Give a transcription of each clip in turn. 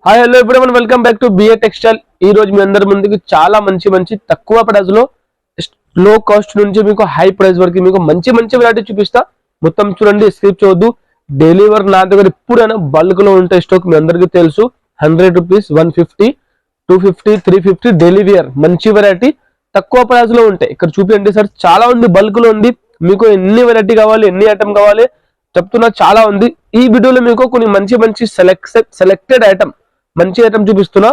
Hi hello everyone welcome back to B A textile. ఈ రోజు మీ అందరి ముందుకి చాలా మంచి తక్కువ ప్రైస్ లో లో కాస్ట్ నుంచి మీకు హై ప్రైస్ వరకు మీకు మంచి వెరైటీ చూపిస్తా। మొత్తం చూడండి, స్కిప్ చేయొద్దు। డైలీ వేర్ నా దగ్గర ఇప్పుడైనా బల్క్ లో ఉంటే స్టాక్ మీ అందరికీ తెలుసు। 100 రూపీస్, 150, 250, 350 డైలీ వేర్ మంచి వెరైటీ తక్కువ ప్రైస్ లో ఉంటాయి। ఇక్కడ చూపించండి సార్, చాలా ఉంది, బల్క్ లో ఉంది। మీకు ఎన్ని వెరైటీ కావాలి, ఎన్ని ఐటమ్ కావాలి చెప్తున్నా, చాలా ఉంది। ఈ వీడియోలో మీకు కొన్ని మంచి సెలెక్టెడ్ ఐటమ్ మంచి ఐటమ్ చూపిస్తున్నా।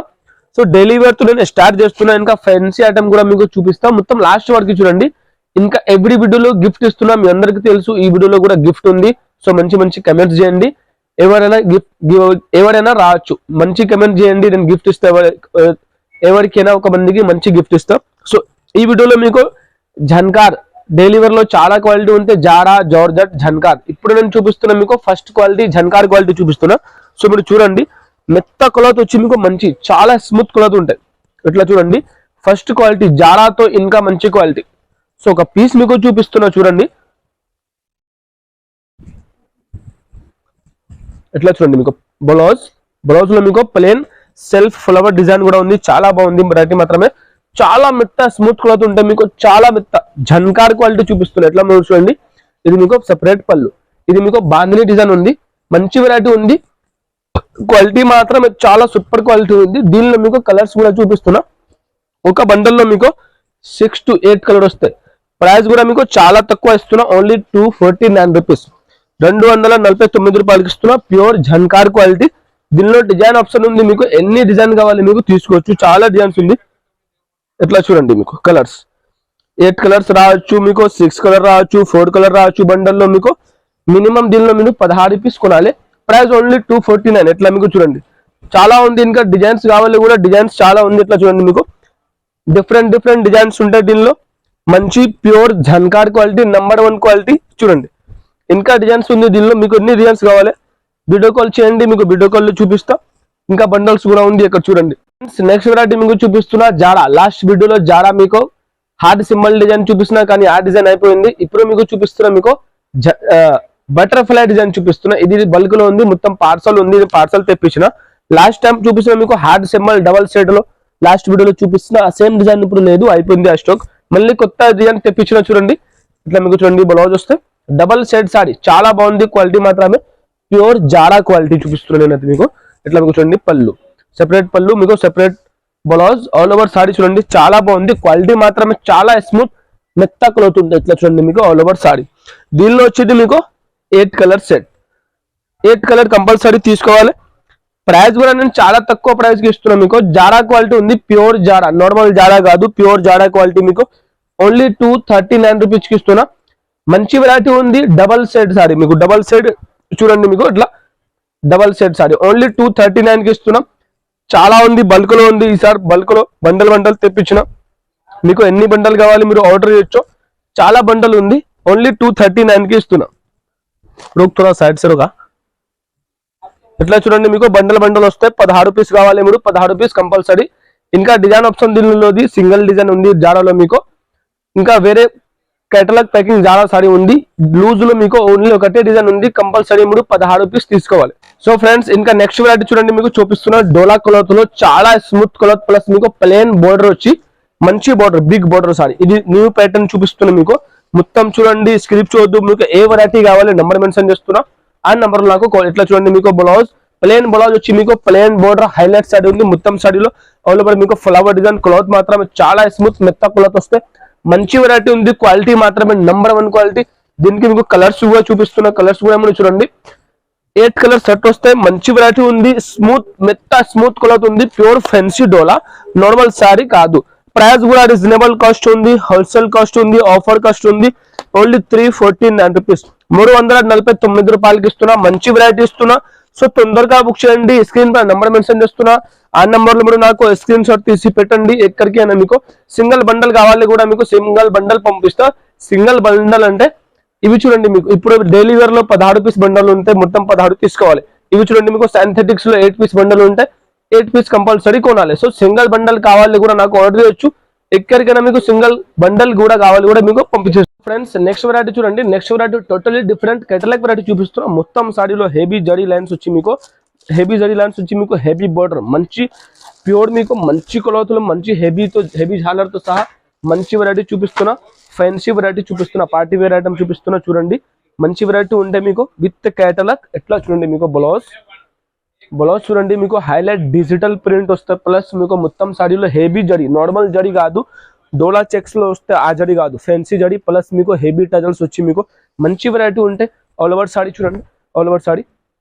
సో డైలీ వేర్ తో నేను స్టార్ట్ చేస్తున్నా, ఇంకా ఫ్యాన్సీ ఐటమ్ కూడా మీకు చూపిస్తా। మొత్తం లాస్ట్ వరకు చూడండి। ఇంకా ఎవ్రీ వీడియోలో గిఫ్ట్ ఇస్తున్నా, మీ అందరికీ తెలుసు ఈ వీడియోలో కూడా గిఫ్ట్ ఉంది। సో మంచి కమెంట్స్ చేయండి, ఎవరైనా రావచ్చు, మంచి కమెంట్ చేయండి, నేను గిఫ్ట్ ఇస్తా। ఎవరికైనా ఒక మందికి మంచి గిఫ్ట్ ఇస్తా। సో ఈ వీడియోలో మీకు జన్కార్ డైలీ వేర్ లో చాలా క్వాలిటీ ఉంటే జారా, జార్జెట్, జన్కార్। ఇప్పుడు నేను చూపిస్తున్నా మీకు ఫస్ట్ క్వాలిటీ జన్కార్ క్వాలిటీ చూపిస్తున్నా। సో మీరు చూడండి, మెత్త క్లాత్ వచ్చి మీకు మంచి చాలా స్మూత్ క్లాత్ ఉంటాయి। ఇట్లా చూడండి, ఫస్ట్ క్వాలిటీ జారాతో ఇంకా మంచి క్వాలిటీ। సో ఒక పీస్ మీకు చూపిస్తున్నా చూడండి, ఇట్లా చూడండి। మీకు బ్లౌజ్ లో మీకు ప్లేన్ సెల్ఫ్ ఫ్లవర్ డిజైన్ కూడా ఉంది, చాలా బాగుంది వెరైటీ మాత్రమే। చాలా మెత్త స్మూత్ క్లాత్ ఉంటాయి, మీకు చాలా మెత్త జన్కార్ క్వాలిటీ చూపిస్తున్నా। ఎట్లా మీరు చూడండి, ఇది మీకు సెపరేట్ పళ్ళు, ఇది మీకు బాందిని డిజైన్ ఉంది, మంచి వెరైటీ ఉంది। క్వాలిటీ మాత్రం చాలా సూపర్ క్వాలిటీ ఉంది। దీనిలో మీకు కలర్స్ కూడా చూపిస్తున్నా। ఒక బండల్లో మీకు 6 to 8 కలర్ వస్తాయి। ప్రైస్ కూడా మీకు చాలా తక్కువ ఇస్తున్నా, ఓన్లీ 249 రూపీస్, 249 రూపాయలకి ఇస్తున్నా। ప్యూర్ జన్కార్ క్వాలిటీ। దీనిలో డిజైన్ ఆప్షన్ ఉంది, మీకు ఎన్ని డిజైన్ కావాలి మీకు తీసుకోవచ్చు, చాలా డిజైన్స్ ఉంది। ఎట్లా చూడండి, మీకు కలర్స్ 8 కలర్స్ రావచ్చు, మీకు 6 కలర్ రావచ్చు, 4 కలర్ రావచ్చు। బండల్లో మీకు మినిమం దీనిలో మీరు 16 రూపీస్ కొనాలి, ప్రైస్ ఓన్లీ 249। ఎట్లా మీకు చూడండి, చాలా ఉంది। ఇంకా డిజైన్స్ కావాలి కూడా, డిజైన్స్ చాలా ఉంది। ఇట్లా చూడండి, మీకు డిఫరెంట్ డిజైన్స్ ఉంటాయి దీనిలో। మంచి ప్యూర్ జన్కార్ క్వాలిటీ, నెంబర్ 1 క్వాలిటీ చూడండి। ఇంకా డిజైన్స్ ఉంది దీనిలో, మీకు ఎన్ని డిజైన్స్ కావాలి వీడియో కాల్ చేయండి, మీకు వీడియో కాల్ చూపిస్తా। ఇంకా బండల్స్ కూడా ఉంది ఇక్కడ చూడండి। నెక్స్ట్ వెరైటీ మీకు చూపిస్తున్నా జారా। లాస్ట్ వీడియోలో జారా మీకు హార్ట్ సింబల్ డిజైన్ చూపిస్తున్నా, కానీ ఆ డిజైన్ అయిపోయింది। ఇప్పుడు మీకు చూపిస్తున్నా మీకు బటర్ఫ్లై డిజైన్ చూపిస్తున్నా। ఇది బల్క్ లో ఉంది, మొత్తం పార్సల్ ఉంది, పార్సల్ తెప్పించిన। లాస్ట్ టైం చూపిస్తున్నా మీకు హార్ట్ సింబల్ డబల్ సైడ్ లో లాస్ట్ వీడియోలో చూపిస్తున్నా, సేమ్ డిజైన్ ఇప్పుడు లేదు, అయిపోయింది ఆ స్టాక్। మళ్ళీ కొత్త డిజైన్ తెప్పించిన చూడండి। ఇట్లా మీకు చూడండి, బ్లౌజ్ వస్తే డబల్ సైడ్ సారీ, చాలా బాగుంది, క్వాలిటీ మాత్రమే ప్యూర్ జారా క్వాలిటీ చూపిస్తున్నాను నేనైతే మీకు। ఇట్లా మీకు చూడండి, పళ్ళు సెపరేట్ పళ్ళు, మీకు separate blouse, all over sorry చూడండి, చాలా బాగుంది, క్వాలిటీ మాత్రమే చాలా స్మూత్ మెత్త క్లాత్ ఉంటుంది। ఇట్లా చూడండి, మీకు ఆల్ ఓవర్ సారీ। దీనిలో వచ్చేది మీకు 8 కలర్ సెట్, 8 కలర్ కంపల్సరీ తీసుకోవాలి। ప్రైస్ కూడా నేను చాలా తక్కువ ప్రైస్ కి ఇస్తున్నా మీకు। జారా క్వాలిటీ ఉంది, ప్యూర్ జారా, నార్మల్ జారా కాదు, ప్యూర్ జారా క్వాలిటీ మీకు ఓన్లీ 239 రూపీస్ కి ఇస్తున్నా। మంచి వెరైటీ ఉంది, డబల్ సైడ్ సారీ, మీకు డబల్ సైడ్ చూడండి, మీకు ఇట్లా డబల్ సైడ్ సారీ ఓన్లీ 239 కి ఇస్తున్నాం। చాలా ఉంది, బల్క్ లో ఉంది, ఈసారి బల్క్ లో బండల్ తెప్పించిన। మీకు ఎన్ని బండలు కావాలి మీరు ఆర్డర్ చేయొచ్చు, చాలా బండల్ ఉంది, ఓన్లీ 239 కి ఇస్తున్నా। थोड़ा साइड से रुका। ఇట్లా చూడండి, మీకు బండల్ వస్తాయి, 16 రూపీస్ కావాలి మీరు, 16 రూపీస్ కంపల్సరీ। ఇంకా డిజైన్ ఆప్షన్ దీనిలోది సింగిల్ డిజైన్ ఉంది జారాలో మీకు। ఇంకా వేరే కేటలాగ్ ప్యాకింగ్ జారా సారీ ఉంది, లూజ్ లో మీకు ఓన్లీ ఒకటే డిజైన్ ఉంది, కంపల్సరీ మీరు 16 రూపీస్ తీసుకోవాలి। సో ఫ్రెండ్స్, ఇంకా నెక్స్ట్ వెరైటీ చూడండి, మీకు చూపిస్తున్నా డోలా క్లాత్ లో చాలా స్మూత్ క్లాత్ ప్లస్ మీకు ప్లేన్ బోర్డర్ వచ్చి మంచి బోర్డర్, బిగ్ బోర్డర్ సారీ। ఇది న్యూ ప్యాటర్న్ చూపిస్తున్నా మీకు। మొత్తం చూడండి, స్క్రిప్ట్ చూడద్దు, మీకు ఏ వెరైటీ కావాలి నెంబర్ మెన్షన్ చేస్తున్నా, ఆ నెంబర్ నాకు ఇట్లా చూడండి, మీకు బ్లౌజ్ ప్లేన్ బ్లౌజ్ వచ్చి మీకు ప్లేన్ బోర్డర్ హైలైట్ సారీ ఉంది, మొత్తం సారీలో ఆల్ ఓవర్ మీకు ఫ్లవర్ డిజైన్। క్లాత్ మాత్రం చాలా స్మూత్ మెత్త క్లాత్ వస్తే మంచి వెరైటీ ఉంది, క్వాలిటీ మాత్రమే నెంబర్ 1 క్వాలిటీ। దీనికి మీకు కలర్స్ కూడా చూపిస్తున్నా, కలర్స్ కూడా మనం చూడండి, 8 కలర్ సెట్ వస్తాయి, మంచి వెరైటీ ఉంది, స్మూత్ మెత్త స్మూత్ క్లాత్ ఉంది, ప్యూర్ ఫ్యాన్సీ డోలా, నార్మల్ సారీ కాదు। ప్రైస్ కూడా రీజనబుల్ కాస్ట్ ఉంది, హోల్సేల్ కాస్ట్ ఉంది, ఆఫర్ కాస్ట్ ఉంది, ఓన్లీ 349 రూపీస్, 349 రూపాయలకి ఇస్తున్నా। మంచి వెరైటీ ఇస్తున్నా, సో తొందరగా బుక్ చేయండి। స్క్రీన్ పై నెంబర్ మెన్షన్ చేస్తున్నా, ఆ నెంబర్ లో మీరు నాకు స్క్రీన్ షాట్ తీసి పెట్టండి। ఎక్కడికి అయినా మీకు సింగిల్ బండల్ కావాలి కూడా మీకు సింగిల్ బండల్ పంపిస్తా। సింగిల్ బండల్ అంటే ఇవి చూడండి, మీకు ఇప్పుడు డైలీ వేర్ లో 16 రూపీస్ బండల్ ఉంటాయి, మొత్తం 16 తీసుకోవాలి। ఇవి చూడండి, మీకు సింథెటిక్స్ లో 8 పీస్ బండల్ ఉంటాయి, 8 పీస్ కంపల్సరీ కొనాలి। సో సింగిల్ బండల్ కావాలి కూడా నాకు ఆర్డర్ చేయొచ్చు, ఎక్కడికైనా మీకు సింగిల్ బండల్ కూడా కావాలి కూడా మీకు పంపించేస్తాను। ఫ్రెండ్స్, నెక్స్ట్ వెరైటీ చూడండి, next variety totally different catalogue variety చూపిస్తున్నా। మొత్తం సారీలో హెవీ జరీ లైన్స్ వచ్చి మీకు హెవీ జరీ లైన్స్ వచ్చి మీకు హెవీ బోర్డర్, మంచి ప్యూర్ మీకు మంచి క్లాత్లో మంచి హెవీ ఝాలర్తో సహా మంచి వెరైటీ చూపిస్తున్నా, ఫ్యాన్సీ వెరైటీ చూపిస్తున్నా, పార్టీ వేర్ ఐటమ్ చూపిస్తున్నా. చూడండి మంచి వెరైటీ ఉంటే మీకు విత్ కేటలాగ్. ఎట్లా చూడండి మీకు బ్లౌజ్ చూడండి మీకు హైలైట్ డిజిటల్ ప్రింట్ వస్తాయి. ప్లస్ మీకు మొత్తం సారీలో హెవీ జరీ, నార్మల్ జరీ కాదు, డోలా చెక్స్ లో వస్తే ఆ జరీ కాదు, ఫ్యాన్సీ జరీ ప్లస్ మీకు హెవీ టజల్స్ వచ్చి మీకు మంచి వెరైటీ ఉంటాయి. ఆల్ ఓవర్ సారీ చూడండి, ఆల్ ఓవర్ సారీ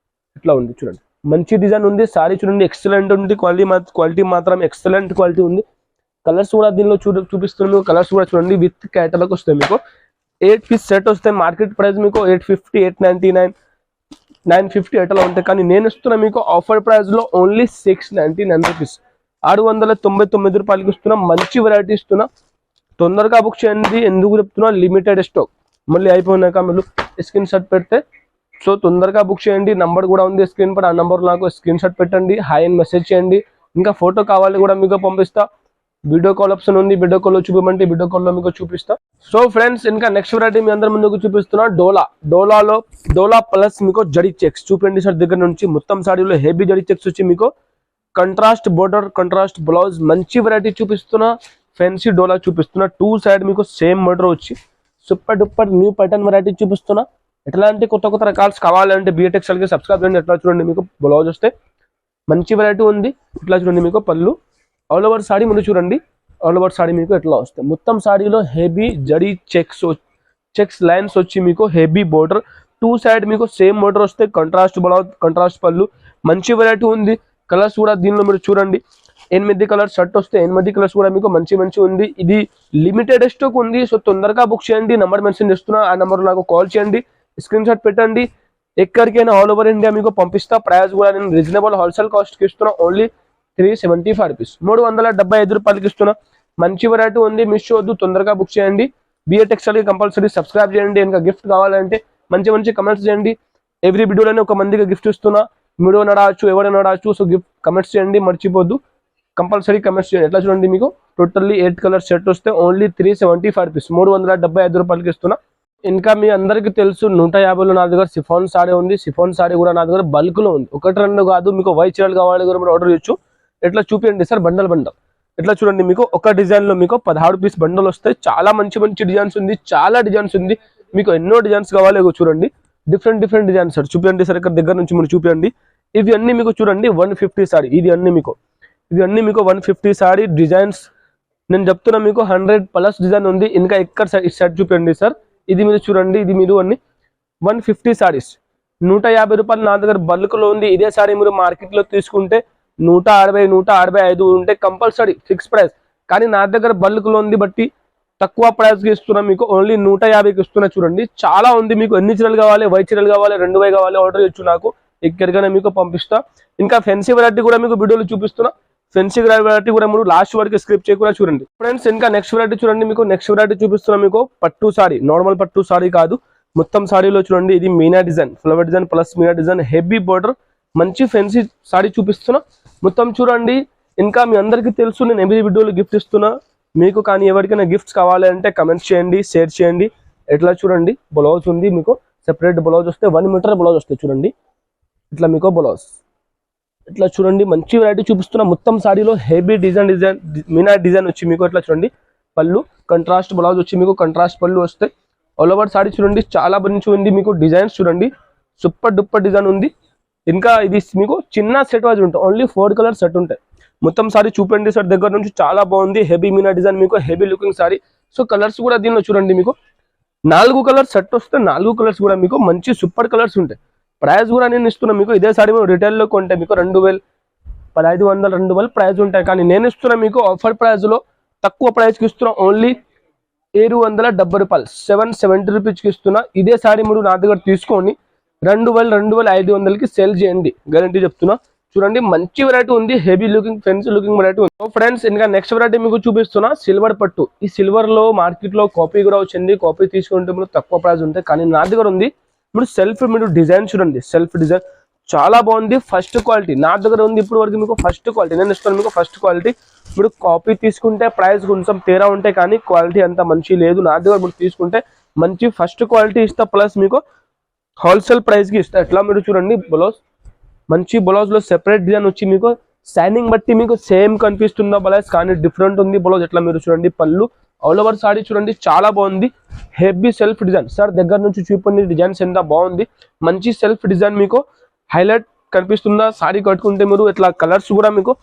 ఇట్లా ఉంది చూడండి, మంచి డిజైన్ ఉంది. సారీ చూడండి ఎక్సలెంట్ ఉంది, క్వాలిటీ మాత్రం ఎక్సలెంట్ క్వాలిటీ ఉంది. కలర్స్ కూడా దీనిలో చూపిస్తున్నాను మీకు. కలర్స్ కూడా చూడండి విత్ కేటలాగ్ వస్తాయి మీకు. 8 పీస్ సెట్ వస్తాయి. మార్కెట్ ప్రైస్ మీకు 850, 899, 950 అట్లా ఉంటాయి. కానీ నేను ఇస్తున్నా మీకు ఆఫర్ ప్రైస్ లో ఓన్లీ 699 రూపీస్, 699 రూపాయలకి ఇస్తున్నా. మంచి వెరైటీ ఇస్తున్నా, తొందరగా బుక్ చేయండి. ఎందుకు చెప్తున్నా, లిమిటెడ్ స్టాక్, మళ్ళీ అయిపోయినాక మీరు స్క్రీన్ షాట్ పెడితే. సో తొందరగా బుక్ చేయండి. నంబర్ కూడా ఉంది స్క్రీన్ పై, ఆ నంబర్ నాకు స్క్రీన్ షాట్ పెట్టండి, హాయ్ అని మెసేజ్ చేయండి. ఇంకా ఫోటో కావాలి కూడా మీకు పంపిస్తా. వీడియో కాల్ ఆప్షన్ ఉంది, వీడియో కాల్లో చూపించమంటే వీడియో కాల్లో మీకు చూపిస్తా. సో ఫ్రెండ్స్ ఇంకా నెక్స్ట్ వెరైటీ మీ అందరి ముందుకు చూపిస్తున్నా. డోలా ప్లస్ మీకు జరీ చెక్స్ చూపండి సార్. దగ్గర నుంచి మొత్తం సారీలో హెవీ జరీ చెక్స్ వచ్చి మీకు కంట్రాస్ట్ బోర్డర్, కంట్రాస్ట్ బ్లౌజ్, మంచి వెరైటీ చూపిస్తున్నా. ఫ్యాన్సీ డోలా చూపిస్తున్నా. 2 సైడ్ మీకు సేమ్ బోర్డర్ వచ్చి super duper new pattern variety చూపిస్తున్నా. ఎట్లాంటి కొత్త రకాల్స్ కావాలంటే BTEXL కి సబ్స్క్రైబ్ చేయండి. ఎట్లా చూడండి మీకు బ్లౌజ్ వస్తే మంచి వెరైటీ ఉంది. ఇట్లా చూడండి మీకు పళ్ళు, ఆల్ ఓవర్ సారీ మీరు చూడండి. ఆల్ ఓవర్ సారీ మీకు ఎట్లా వస్తాయి, మొత్తం సారీలో హెవీ జరీ చెక్స్ లైన్స్ వచ్చి మీకు హెవీ బోర్డర్, 2 సైడ్ మీకు సేమ్ బోర్డర్ వస్తాయి. కంట్రాస్ట్ బ్లౌజ్, కంట్రాస్ట్ పళ్ళు, మంచి వెరైటీ ఉంది. కలర్స్ కూడా దీనిలో మీరు చూడండి 8 కలర్స్ షర్ట్ వస్తే 8 కలర్స్ కూడా మీకు మంచి ఉంది. ఇది లిమిటెడ్ స్టాక్ ఉంది. సో తొందరగా బుక్ చేయండి. నెంబర్ మెన్షన్ చేస్తున్నా, ఆ నెంబర్ నాకు కాల్ చేయండి, స్క్రీన్ షాట్ పెట్టండి. ఎక్కడికైనా ఆల్ ఓవర్ ఇండియా మీకు పంపిస్తా. ప్రైస్ కూడా నేను రీజనబుల్ హోల్సేల్ కాస్ట్కి ఇస్తున్నా. ఓన్లీ 375 రూపీస్, 375 రూపాయలకి ఇస్తున్నా. మంచి వెరైటీ ఉంది, మిస్ చేయొద్దు, తొందరగా బుక్ చేయండి. BTEXL కి కంపల్సరీ సబ్స్క్రైబ్ చేయండి. ఇంకా గిఫ్ట్ కావాలంటే మంచి కమెంట్స్ చేయండి. ఎవ్రీ వీడియోలోనే ఒక మందికి గిఫ్ట్ ఇస్తున్నా. వీడియో నడవచ్చు, ఎవరైనా నడవచ్చు. సో గిఫ్ట్ కమెంట్స్ చేయండి, మర్చిపోద్దు, కంపల్సరీ కమెంట్స్ చేయండి. ఎట్లా చూడండి మీకు టోటల్లీ 8 కలర్ సెట్ వస్తే ఓన్లీ 375 రూపీస్, 375 రూపాయలకి ఇస్తున్నా. ఇంకా మీ అందరికీ తెలుసు 150లో నా దగ్గర సిఫాన్ సారీ ఉంది. సిఫాన్ సారీ కూడా నా దగ్గర బల్క్ లో ఉంది. 1-2 కాదు, మీకు వైట్ చీరలు కావాలి కూడా మీరు ఆర్డర్ చేయొచ్చు. ఎట్లా చూపించండి సార్, బండల్ ఎట్లా చూడండి మీకు ఒక డిజైన్ లో మీకు 16 పీస్ బండల్ వస్తాయి. చాలా మంచి డిజైన్స్ ఉంది, చాలా డిజైన్స్ ఉంది. మీకు ఎన్నో డిజైన్స్ కావాలి చూడండి, డిఫరెంట్ డిజైన్స్ సార్. చూపించండి సార్, ఇక్కడ దగ్గర నుంచి మీరు చూపించండి. ఇవి అన్ని మీకు చూడండి 150 సారీ. ఇవి అన్ని మీకు 150 సారీ డిజైన్స్. నేను చెప్తున్నా మీకు 100+ డిజైన్ ఉంది. ఇంకా ఎక్కడ సెట్ చూపించండి సార్. ఇది మీరు చూడండి, ఇది మీరు అన్ని 150 సారీస్, 150 రూపాయలు నా దగ్గర బల్క్ లో ఉంది. ఇదే సారీ మీరు మార్కెట్ లో తీసుకుంటే 160, 165 ఉంటే కంపల్సరీ ఫిక్స్ ప్రైస్. కానీ నా దగ్గర బల్క్ లో ఉంది బట్టి తక్కువ ప్రైస్ కి ఇస్తున్నా. మీకు ఓన్లీ 150కి ఇస్తున్నా. చూడండి చాలా ఉంది. మీకు ఎన్ని చీరలు కావాలి, వైట్ చీరలు కావాలి, 2 కావాలి, ఆర్డర్ చేయొచ్చు. నాకు ఎక్కడికైనా మీకు పంపిస్తా. ఇంకా ఫెన్సీ వెరైటీ కూడా మీకు వీడియోలో చూపిస్తున్నా. ఫెన్సీ వెరైటీ కూడా మీరు లాస్ట్ వరకు స్క్రిప్ట్ చేయకుండా చూడండి ఫ్రెండ్స్. ఇంకా నెక్స్ట్ వెరైటీ చూడండి, మీకు నెక్స్ట్ వెరైటీ చూపిస్తున్నా. మీకు పట్టు సారీ, నార్మల్ పట్టు సారీ కాదు, మొత్తం సారీలో చూడండి. ఇది Meena design, flower design plus Meena design, heavy border, మంచి ఫెన్సీ సారీ చూపిస్తున్నా. మొత్తం చూడండి. ఇంకా మీ అందరికీ తెలుసు నేను ఎవ్రీ వీడియోలో గిఫ్ట్ ఇస్తున్నా మీకు. కానీ ఎవరికైనా గిఫ్ట్స్ కావాలంటే కమెంట్స్ చేయండి, షేర్ చేయండి. ఎట్లా చూడండి బ్లౌజ్ ఉంది మీకు సెపరేట్ బ్లౌజ్ వస్తే 1 మీటర్ బ్లౌజ్ వస్తాయి. చూడండి ఇట్లా మీకు బ్లౌజ్, ఇట్లా చూడండి మంచి వెరైటీ చూపిస్తున్నా. మొత్తం సారీలో హెవీ డిజైన్ మీనా డిజైన్ వచ్చి మీకు ఇట్లా చూడండి. పళ్ళు కంట్రాస్ట్ బ్లౌజ్ వచ్చి మీకు కంట్రాస్ట్ పళ్ళు వస్తాయి. ఆల్ ఓవర్ సారీ చూడండి చాలా మంచి ఉంది. మీకు డిజైన్స్ చూడండి సూపర్ డూపర్ డిజైన్ ఉంది. ఇంకా ఇది మీకు చిన్న సెట్ వైజ్ ఉంటాయి, ఓన్లీ 4 కలర్ సెట్ ఉంటాయి. మొత్తం సారీ చూపండి సార్ దగ్గర నుంచి, చాలా బాగుంది. హెవీ మీనా డిజైన్ మీకు heavy looking sorry. So colours కూడా దీనిలో చూడండి మీకు 4 కలర్ సెట్ వస్తే 4 కలర్స్ కూడా మీకు మంచి సూపర్ కలర్స్ ఉంటాయి. ప్రైస్ కూడా నేను ఇస్తున్నా మీకు. ఇదే సారీ మేము రిటైల్లో కొంటే మీకు 2000, 1500, 2000 ప్రైస్ ఉంటాయి. కానీ నేను ఇస్తున్నా మీకు ఆఫర్ ప్రైస్ లో తక్కువ ప్రైస్కి ఇస్తున్నా. ఓన్లీ 770 రూపాయలు, 770 రూపీస్కి ఇస్తున్నా. ఇదే సారీ మీరు నా దగ్గర తీసుకొని 2000, 2500కి సేల్ చేయండి, గ్యారంటీ చెప్తున్నా. చూడండి మంచి వెరైటీ ఉంది, heavy looking fancy looking variety ఉంది. సో ఫ్రెండ్స్ ఇంకా నెక్స్ట్ వెరైటీ మీకు చూపిస్తున్నా సిల్వర్ పట్టు. ఈ సిల్వర్ లో మార్కెట్ లో కాపీ కూడా వచ్చింది. కాపీ తీసుకుంటే మీరు తక్కువ ప్రైస్ ఉంటాయి. కానీ నా దగ్గర ఉంది మీరు సెల్ఫ్, మీరు డిజైన్ చూడండి, సెల్ఫ్ డిజైన్ చాలా బాగుంది. ఫస్ట్ క్వాలిటీ నా దగ్గర ఉంది ఇప్పుడు వరకు మీకు. ఫస్ట్ క్వాలిటీ నేను ఇస్తాను మీకు. ఫస్ట్ క్వాలిటీ మీరు కాపీ తీసుకుంటే ప్రైస్ కొంచెం తేడా ఉంటాయి, కానీ క్వాలిటీ అంత మంచి లేదు. నా దగ్గర మీరు తీసుకుంటే మంచి ఫస్ట్ క్వాలిటీ ఇస్తా, ప్లస్ మీకు హోల్సేల్ ప్రైస్ కి ఇస్తా. ఎట్లా మీరు చూడండి బ్లౌజ్ మంచి బ్లౌజ్ లో సెపరేట్ డిజైన్ వచ్చి మీకు షైనింగ్ బట్టి మీకు సేమ్ కనిపిస్తుందా బ్లౌజ్, కానీ డిఫరెంట్ ఉంది బ్లౌజ్. ఎట్లా మీరు చూడండి పళ్ళు ఆల్ ఓవర్ సారీ చూడండి చాలా బాగుంది. హెవీ సెల్ఫ్ డిజైన్ సార్ దగ్గర నుంచి చూపండి డిజైన్స్ ఎంత బాగుంది. మంచి సెల్ఫ్ డిజైన్ మీకు హైలైట్ కనిపిస్తుందా సారీ కట్టుకుంటే మీరు. ఇట్లా కలర్స్ కూడా మీకు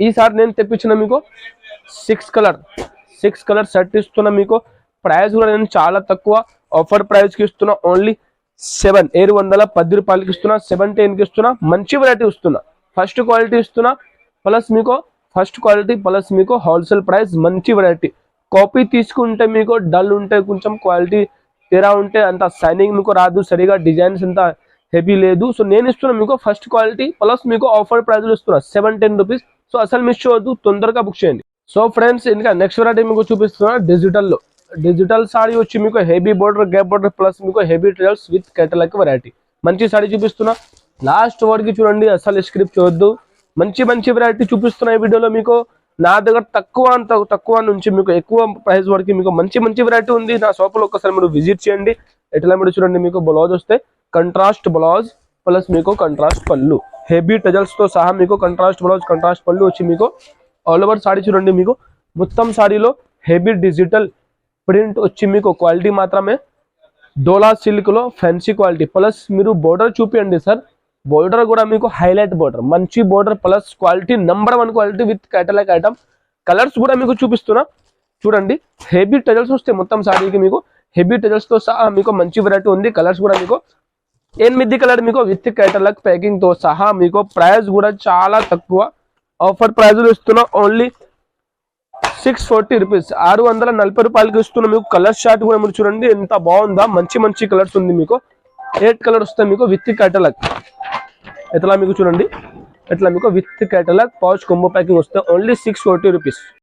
ఈసారి నేను తెప్పించిన మీకు 6 కలర్ సెట్ ఇస్తున్నా మీకు. ప్రైస్ కూడా నేను చాలా తక్కువ ఆఫర్ ప్రైస్ కి ఇస్తున్నా. ఓన్లీ 710 రూపాయలకి ఇస్తున్నా. 710కి ఇస్తున్నా. మంచి వెరైటీ ఇస్తున్నా. ఫస్ట్ క్వాలిటీ ఇస్తున్నా ప్లస్ మీకు హోల్సేల్ ప్రైస్. మంచి వెరైటీ. కాపీ తీసుకుంటే మీకు డల్ ఉంటే కొంచెం క్వాలిటీ తెరా ఉంటే అంత షైనింగ్ మీకు రాదు, సరిగా డిజైన్స్ అంత హెవీ లేదు. సో నేను ఇస్తున్నా మీకు ఫస్ట్ క్వాలిటీ ప్లస్ మీకు ఆఫర్ ప్రైస్ ఇస్తున్నా 710 రూపీస్. సో అసలు మిస్ చేయొద్దు, తొందరగా బుక్ చేయండి. సో ఫ్రెండ్స్ ఇంకా నెక్స్ట్ వెరైటీ మీకు చూపిస్తున్నా డిజిటల్ సారీ వచ్చి మీకు heavy border gap border plus మీకు heavy trails with catalogue variety. మంచి సారీ చూపిస్తున్నా, లాస్ట్ వరకు చూడండి, అసలు స్క్రిప్ట్ చూడొద్దు. మంచి వెరైటీ చూపిస్తున్నా ఈ వీడియోలో మీకు. నా దగ్గర తక్కువ నుంచి మీకు ఎక్కువ ప్రైస్ వరకు మీకు మంచి వెరైటీ ఉంది నా షాప్ లో. ఒకసారి మీరు విజిట్ చేయండి. ఎట్లా మీరు చూడండి మీకు బ్లౌజ్ వస్తే కంట్రాస్ట్ బ్లౌజ్ ప్లస్ మీకు కంట్రాస్ట్ పళ్ళు, హెవీ టజల్స్ తో సహా మీకు కంట్రాస్ట్ బ్లౌజ్ కంట్రాస్ట్ పళ్ళు వచ్చి మీకు ఆల్ ఓవర్ సారీ చూడండి మీకు. మొత్తం సారీలో హెవీ డిజిటల్ ప్రింట్ వచ్చి మీకు క్వాలిటీ మాత్రమే డోలా సిల్క్ లో ఫ్యాన్సీ క్వాలిటీ. ప్లస్ మీరు బోర్డర్ చూపియండి సార్, బోర్డర్ కూడా మీకు హైలైట్ బోర్డర్, మంచి border plus quality number 1 quality with catalogue item. Colours కూడా మీకు చూపిస్తున్నా చూడండి. హెవీ టజల్స్ వస్తే మొత్తం సారీకి మీకు హెవీ టజల్స్ తో సహా మీకు మంచి వెరైటీ ఉంది. కలర్స్ కూడా మీకు 8 కలర్ మీకు విత్ కేటలాగ్ ప్యాకింగ్ తో సహా మీకు. ప్రైస్ కూడా చాలా తక్కువ ఆఫర్ ప్రైస్ ఇస్తున్నా. ఓన్లీ 640 రూపీస్, 640 రూపాయలకి ఇస్తున్నా మీకు. కలర్ షార్ట్ కూడా మీరు చూడండి ఎంత బాగుందా. మంచి కలర్స్ ఉంది మీకు. 8 కలర్ వస్తాయి మీకు విత్ కేటలాగ్. ఎట్లా మీకు చూడండి, ఎట్లా మీకు with catalogue pouch combo packing వస్తే ఓన్లీ 640 రూపీస్.